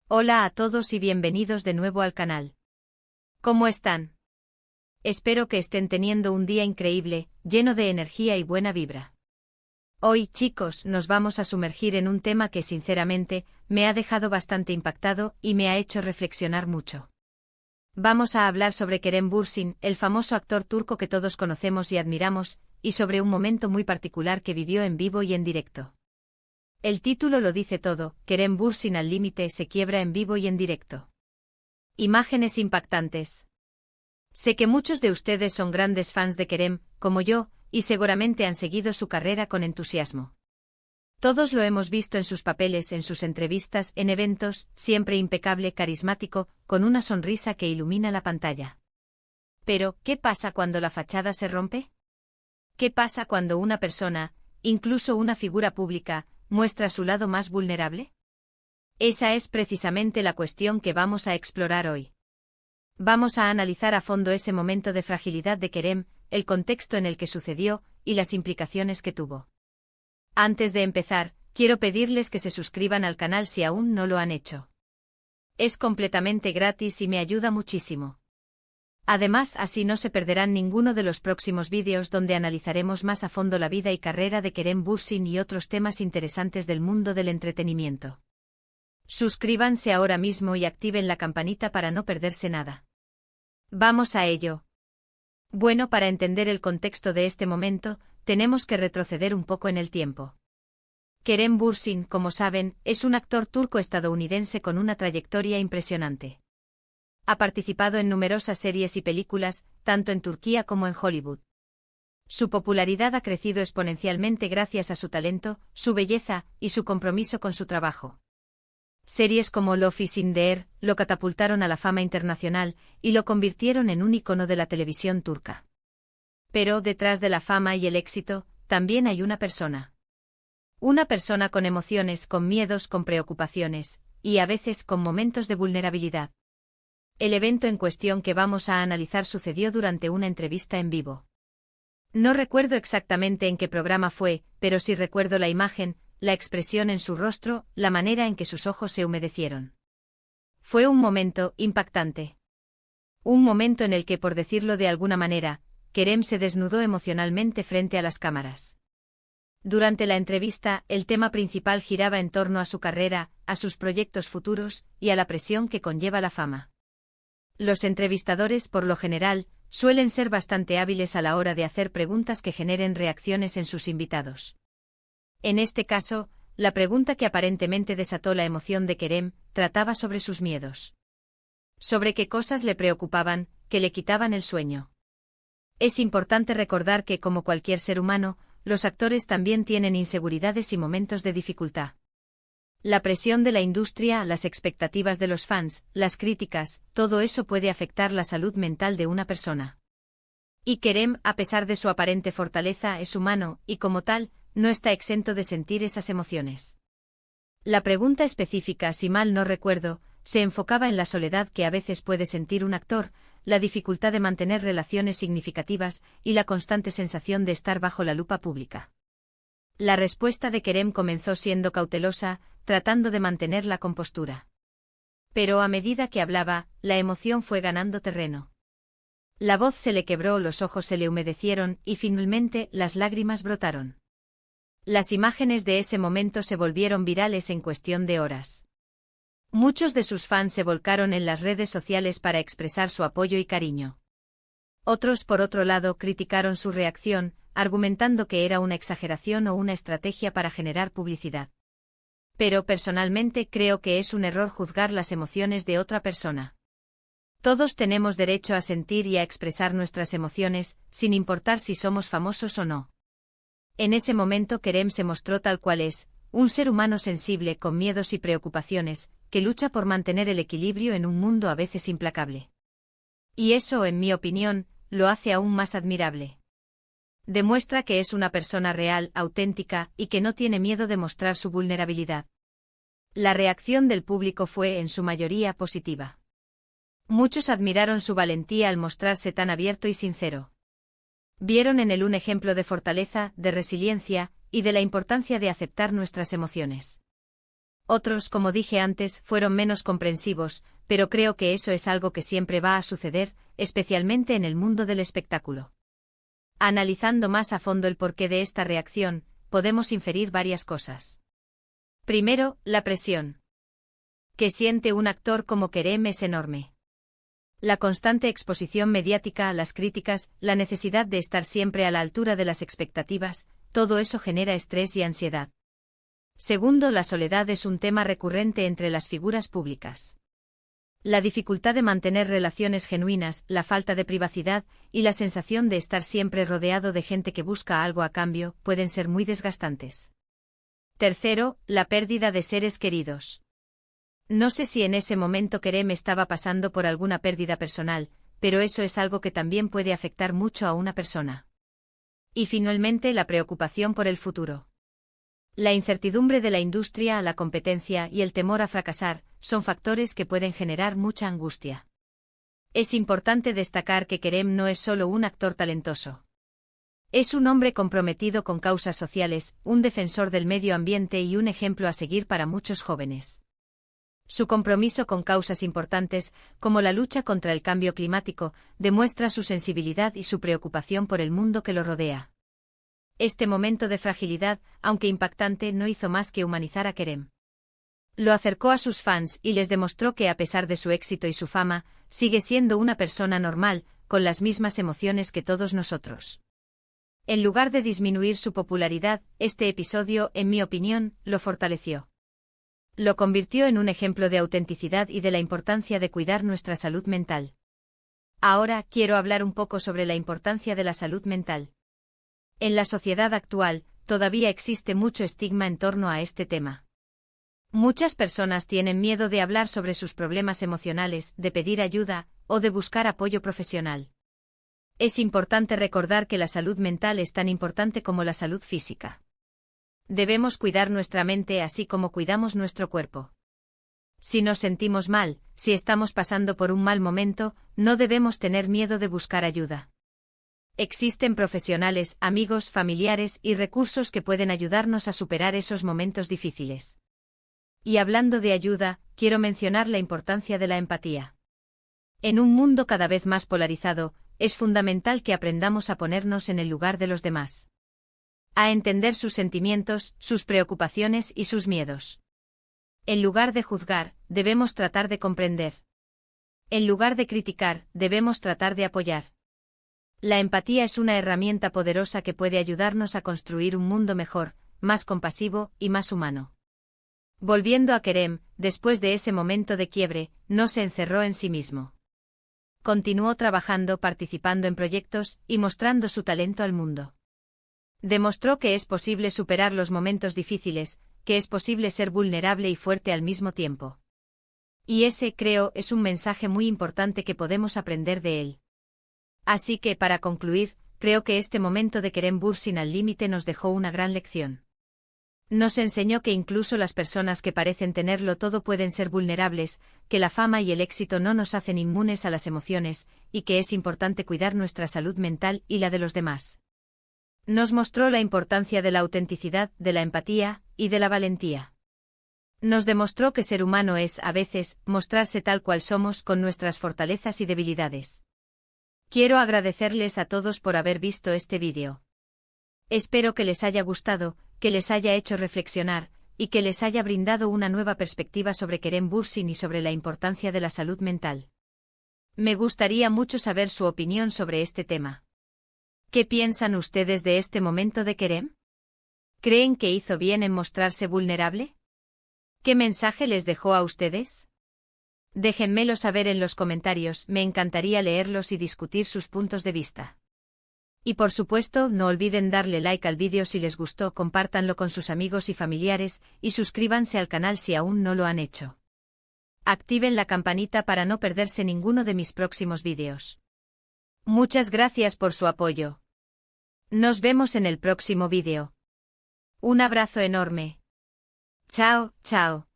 Hola a todos y bienvenidos de nuevo al canal. ¿Cómo están? Espero que estén teniendo un día increíble, lleno de energía y buena vibra. Hoy, chicos, nos vamos a sumergir en un tema que sinceramente, me ha dejado bastante impactado y me ha hecho reflexionar mucho. Vamos a hablar sobre Kerem Bürsin, el famoso actor turco que todos conocemos y admiramos, y sobre un momento muy particular que vivió en vivo y en directo. El título lo dice todo, Kerem Bürsin al límite se quiebra en vivo y en directo. Imágenes impactantes. Sé que muchos de ustedes son grandes fans de Kerem, como yo, y seguramente han seguido su carrera con entusiasmo. Todos lo hemos visto en sus papeles, en sus entrevistas, en eventos, siempre impecable, carismático, con una sonrisa que ilumina la pantalla. Pero, ¿qué pasa cuando la fachada se rompe? ¿Qué pasa cuando una persona, incluso una figura pública, muestra su lado más vulnerable? Esa es precisamente la cuestión que vamos a explorar hoy. Vamos a analizar a fondo ese momento de fragilidad de Kerem, el contexto en el que sucedió, y las implicaciones que tuvo. Antes de empezar, quiero pedirles que se suscriban al canal si aún no lo han hecho. Es completamente gratis y me ayuda muchísimo. Además, así no se perderán ninguno de los próximos vídeos donde analizaremos más a fondo la vida y carrera de Kerem Bürsin y otros temas interesantes del mundo del entretenimiento. Suscríbanse ahora mismo y activen la campanita para no perderse nada. Vamos a ello. Bueno, para entender el contexto de este momento, tenemos que retroceder un poco en el tiempo. Kerem Bürsin, como saben, es un actor turco-estadounidense con una trayectoria impresionante. Ha participado en numerosas series y películas, tanto en Turquía como en Hollywood. Su popularidad ha crecido exponencialmente gracias a su talento, su belleza y su compromiso con su trabajo. Series como Love is in the Air lo catapultaron a la fama internacional y lo convirtieron en un icono de la televisión turca. Pero detrás de la fama y el éxito, también hay una persona. Una persona con emociones, con miedos, con preocupaciones, y a veces con momentos de vulnerabilidad. El evento en cuestión que vamos a analizar sucedió durante una entrevista en vivo. No recuerdo exactamente en qué programa fue, pero sí recuerdo la imagen, la expresión en su rostro, la manera en que sus ojos se humedecieron. Fue un momento impactante. Un momento en el que, por decirlo de alguna manera, Kerem se desnudó emocionalmente frente a las cámaras. Durante la entrevista, el tema principal giraba en torno a su carrera, a sus proyectos futuros, y a la presión que conlleva la fama. Los entrevistadores, por lo general, suelen ser bastante hábiles a la hora de hacer preguntas que generen reacciones en sus invitados. En este caso, la pregunta que aparentemente desató la emoción de Kerem, trataba sobre sus miedos. Sobre qué cosas le preocupaban, que le quitaban el sueño. Es importante recordar que, como cualquier ser humano, los actores también tienen inseguridades y momentos de dificultad. La presión de la industria, las expectativas de los fans, las críticas, todo eso puede afectar la salud mental de una persona. Y Kerem, a pesar de su aparente fortaleza, es humano, y como tal, no está exento de sentir esas emociones. La pregunta específica, si mal no recuerdo, se enfocaba en la soledad que a veces puede sentir un actor, la dificultad de mantener relaciones significativas y la constante sensación de estar bajo la lupa pública. La respuesta de Kerem comenzó siendo cautelosa, tratando de mantener la compostura. Pero a medida que hablaba, la emoción fue ganando terreno. La voz se le quebró, los ojos se le humedecieron y finalmente las lágrimas brotaron. Las imágenes de ese momento se volvieron virales en cuestión de horas. Muchos de sus fans se volcaron en las redes sociales para expresar su apoyo y cariño. Otros, por otro lado, criticaron su reacción, argumentando que era una exageración o una estrategia para generar publicidad. Pero personalmente creo que es un error juzgar las emociones de otra persona. Todos tenemos derecho a sentir y a expresar nuestras emociones, sin importar si somos famosos o no. En ese momento Kerem se mostró tal cual es, un ser humano sensible con miedos y preocupaciones, que lucha por mantener el equilibrio en un mundo a veces implacable. Y eso, en mi opinión, lo hace aún más admirable. Demuestra que es una persona real, auténtica, y que no tiene miedo de mostrar su vulnerabilidad. La reacción del público fue en su mayoría positiva. Muchos admiraron su valentía al mostrarse tan abierto y sincero. Vieron en él un ejemplo de fortaleza, de resiliencia, y de la importancia de aceptar nuestras emociones. Otros, como dije antes, fueron menos comprensivos, pero creo que eso es algo que siempre va a suceder, especialmente en el mundo del espectáculo. Analizando más a fondo el porqué de esta reacción, podemos inferir varias cosas. Primero, la presión que siente un actor como Kerem es enorme. La constante exposición mediática a las críticas, la necesidad de estar siempre a la altura de las expectativas, todo eso genera estrés y ansiedad. Segundo, la soledad es un tema recurrente entre las figuras públicas. La dificultad de mantener relaciones genuinas, la falta de privacidad y la sensación de estar siempre rodeado de gente que busca algo a cambio pueden ser muy desgastantes. Tercero, la pérdida de seres queridos. No sé si en ese momento Kerem estaba pasando por alguna pérdida personal, pero eso es algo que también puede afectar mucho a una persona. Y finalmente, la preocupación por el futuro. La incertidumbre de la industria, la competencia y el temor a fracasar son factores que pueden generar mucha angustia. Es importante destacar que Kerem no es solo un actor talentoso. Es un hombre comprometido con causas sociales, un defensor del medio ambiente y un ejemplo a seguir para muchos jóvenes. Su compromiso con causas importantes, como la lucha contra el cambio climático, demuestra su sensibilidad y su preocupación por el mundo que lo rodea. Este momento de fragilidad, aunque impactante, no hizo más que humanizar a Kerem. Lo acercó a sus fans y les demostró que a pesar de su éxito y su fama, sigue siendo una persona normal, con las mismas emociones que todos nosotros. En lugar de disminuir su popularidad, este episodio, en mi opinión, lo fortaleció. Lo convirtió en un ejemplo de autenticidad y de la importancia de cuidar nuestra salud mental. Ahora quiero hablar un poco sobre la importancia de la salud mental. En la sociedad actual, todavía existe mucho estigma en torno a este tema. Muchas personas tienen miedo de hablar sobre sus problemas emocionales, de pedir ayuda, o de buscar apoyo profesional. Es importante recordar que la salud mental es tan importante como la salud física. Debemos cuidar nuestra mente así como cuidamos nuestro cuerpo. Si nos sentimos mal, si estamos pasando por un mal momento, no debemos tener miedo de buscar ayuda. Existen profesionales, amigos, familiares y recursos que pueden ayudarnos a superar esos momentos difíciles. Y hablando de ayuda, quiero mencionar la importancia de la empatía. En un mundo cada vez más polarizado, es fundamental que aprendamos a ponernos en el lugar de los demás. A entender sus sentimientos, sus preocupaciones y sus miedos. En lugar de juzgar, debemos tratar de comprender. En lugar de criticar, debemos tratar de apoyar. La empatía es una herramienta poderosa que puede ayudarnos a construir un mundo mejor, más compasivo y más humano. Volviendo a Kerem, después de ese momento de quiebre, no se encerró en sí mismo. Continuó trabajando, participando en proyectos y mostrando su talento al mundo. Demostró que es posible superar los momentos difíciles, que es posible ser vulnerable y fuerte al mismo tiempo. Y ese, creo, es un mensaje muy importante que podemos aprender de él. Así que, para concluir, creo que este momento de Kerem Bürsin al límite nos dejó una gran lección. Nos enseñó que incluso las personas que parecen tenerlo todo pueden ser vulnerables, que la fama y el éxito no nos hacen inmunes a las emociones, y que es importante cuidar nuestra salud mental y la de los demás. Nos mostró la importancia de la autenticidad, de la empatía y de la valentía. Nos demostró que ser humano es, a veces, mostrarse tal cual somos con nuestras fortalezas y debilidades. Quiero agradecerles a todos por haber visto este vídeo. Espero que les haya gustado, que les haya hecho reflexionar, y que les haya brindado una nueva perspectiva sobre Kerem Bürsin y sobre la importancia de la salud mental. Me gustaría mucho saber su opinión sobre este tema. ¿Qué piensan ustedes de este momento de Kerem? ¿Creen que hizo bien en mostrarse vulnerable? ¿Qué mensaje les dejó a ustedes? Déjenmelo saber en los comentarios, me encantaría leerlos y discutir sus puntos de vista. Y por supuesto, no olviden darle like al vídeo si les gustó, compártanlo con sus amigos y familiares, y suscríbanse al canal si aún no lo han hecho. Activen la campanita para no perderse ninguno de mis próximos vídeos. Muchas gracias por su apoyo. Nos vemos en el próximo vídeo. Un abrazo enorme. Chao, chao.